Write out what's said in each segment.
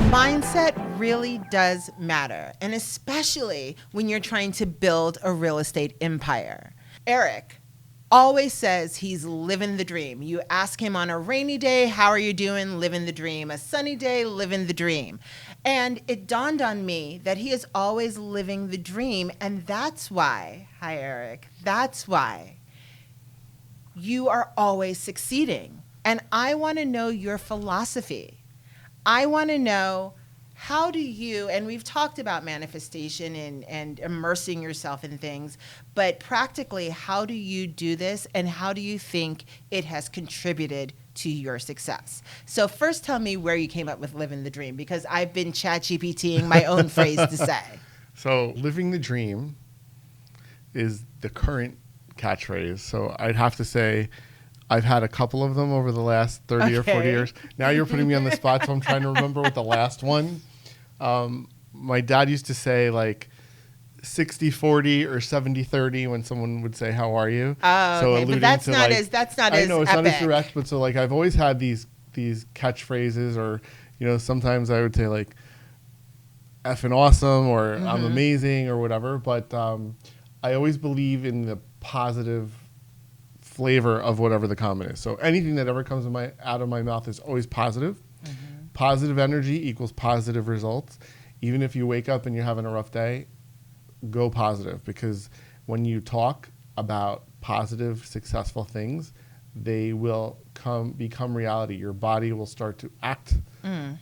Mindset really does matter, and especially when you're trying to build a real estate empire. Eric always says he's living the dream. You ask him on a rainy day, how are you doing? Living the dream. A sunny day, living the dream. And it dawned on me that he is always living the dream, and that's why, hi Eric, that's why you are always succeeding. And I want to know your philosophy. I want to know, how do you, and we've talked about manifestation and immersing yourself in things, but practically, how do you do this, and how do you think it has contributed to your success? So first tell me where you came up with living the dream, because I've been ChatGPTing my own phrase to say. So living the dream is the current catchphrase. So I'd have to say I've had a couple of them over the last 30 or 40 years. Now you're putting me on the spot, so I'm trying to remember what the last one. My dad used to say like 60-40 or 70-30 when someone would say, how are you? Oh, so okay. But that's not as I know it's epic. not as direct, but so like I've always had these catchphrases, or, you know, sometimes I would say like effing awesome, or I'm amazing, or whatever. But I always believe in the positive flavor of whatever the comment is. So anything that ever comes out of my mouth is always positive. Positive energy equals positive results. Even if you wake up and you're having a rough day, go positive, because when you talk about positive, successful things, they will become reality. Your body will start to act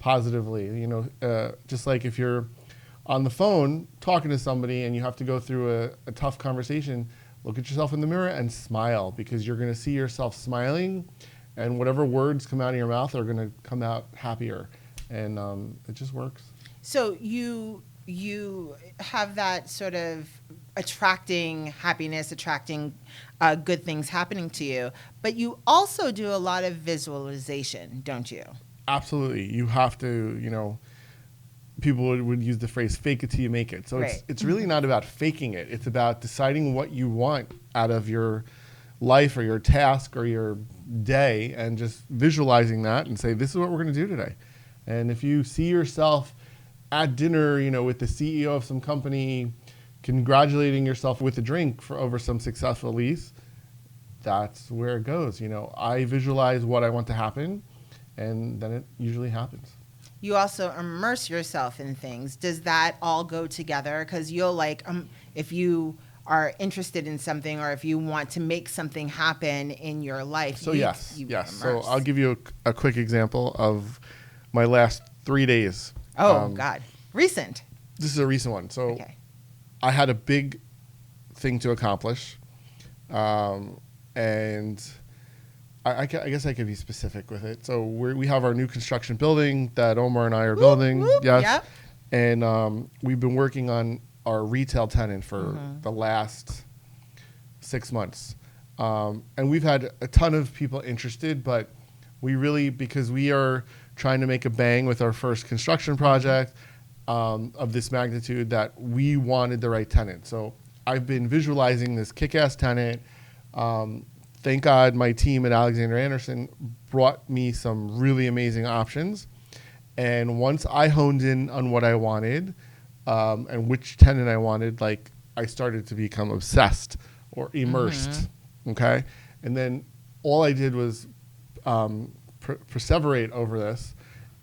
positively. You know, just like if you're on the phone talking to somebody and you have to go through a tough conversation, look at yourself in the mirror and smile, because you're going to see yourself smiling, and whatever words come out of your mouth are going to come out happier, and it just works. So you have that sort of attracting happiness, attracting good things happening to you, but you also do a lot of visualization, don't you? Absolutely. You have to, you know, people would use the phrase fake it till you make it. So Right. it's really not about faking it. It's about deciding what you want out of your life or your task or your day, and just visualizing that and say, this is what we're going to do today. And if you see yourself at dinner, you know, with the CEO of some company, congratulating yourself with a drink over some successful lease, that's where it goes. You know, I visualize what I want to happen, and then it usually happens. You also immerse yourself in things. Does that all go together? Because you'll like, if you are interested in something, or if you want to make something happen in your life. So you yes. immerse. So I'll give you a quick example of my last 3 days. Oh, God. Recent. This is a recent one. So Okay. I had a big thing to accomplish. And I guess I could be specific with it. So we have our new construction building that Omar and I are building. Whoop. Yes. Yep. And we've been working on our retail tenant for the last 6 months. And we've had a ton of people interested, but we really, because we are trying to make a bang with our first construction project of this magnitude, that we wanted the right tenant. So I've been visualizing this kick-ass tenant. Thank God my team at Alexander Anderson brought me some really amazing options. And once I honed in on what I wanted, and which tenant I wanted, like, I started to become obsessed or immersed. Okay. And then all I did was perseverate over this.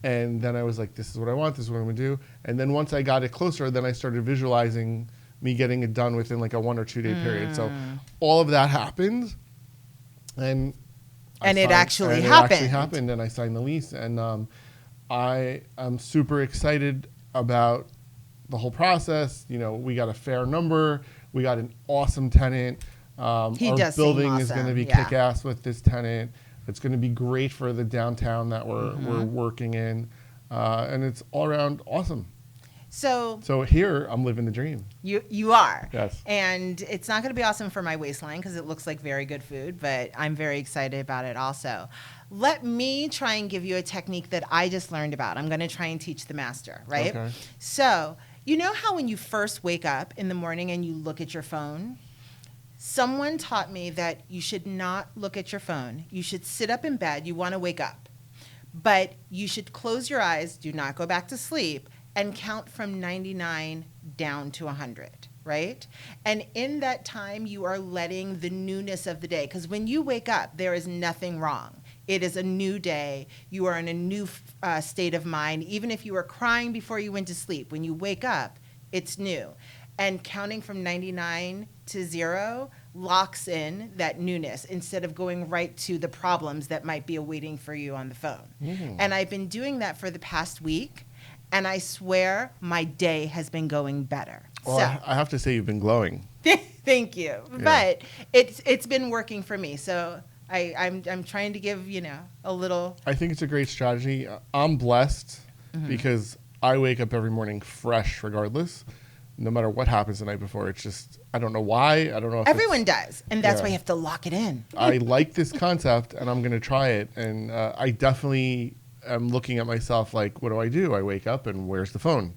And then I was like, this is what I want. This is what I'm going to do. And then once I got it closer, then I started visualizing me getting it done within like a 1 or 2 day period. So all of that happened. And it actually happened. It actually happened, and I signed the lease. And I am super excited about the whole process. You know, we got a fair number. We got an awesome tenant. Our building is going to be kick-ass with this tenant. It's going to be great for the downtown that we're working in. And it's all around awesome. So here, I'm living the dream. You are. Yes. And it's not going to be awesome for my waistline, because it looks like very good food, but I'm very excited about it also. Let me try and give you a technique that I just learned about. I'm going to try and teach the master, right? Okay. So you know how when you first wake up in the morning and you look at your phone? Someone taught me that you should not look at your phone. You should sit up in bed. You want to wake up. but you should close your eyes, do not go back to sleep, and count from 99 down to 100, right? And in that time, you are letting the newness of the day, because when you wake up, there is nothing wrong. It is a new day. You are in a new state of mind. Even if you were crying before you went to sleep, when you wake up, it's new. And counting from 99 to 0 locks in that newness instead of going right to the problems that might be awaiting for you on the phone. And I've been doing that for the past week, and I swear my day has been going better. Well, so, I have to say you've been glowing. Thank you. Yeah. But it's been working for me. So I'm trying to give, a little. I think it's a great strategy. I'm blessed because I wake up every morning fresh regardless. No matter what happens the night before, it's just, I don't know why. I don't know if everyone does. And that's why you have to lock it in. I like this concept and I'm going to try it. And I definitely am looking at myself like, what do? I wake up and where's the phone?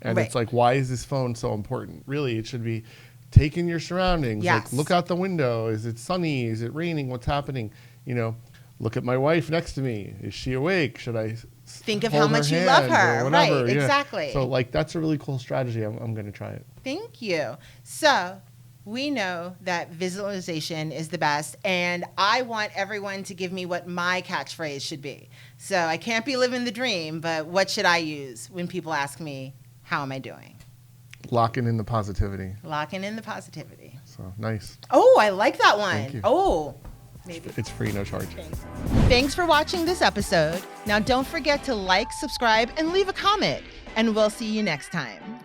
And it's like, why is this phone so important? Really, it should be take in your surroundings. Yes. Like, look out the window. Is it sunny? Is it raining? What's happening? Look at my wife next to me. Is she awake? Should I think of how much you love her? Right, exactly. So, that's a really cool strategy. I'm going to try it. Thank you. So, we know that visualization is the best, and I want everyone to give me what my catchphrase should be. So, I can't be living the dream, but what should I use when people ask me, how am I doing? Locking in the positivity. Locking in the positivity. So, nice. Oh, I like that one. Thank you. Oh, maybe. It's free, no charge. Thanks for watching this episode. Now, don't forget to like, subscribe, and leave a comment, and we'll see you next time.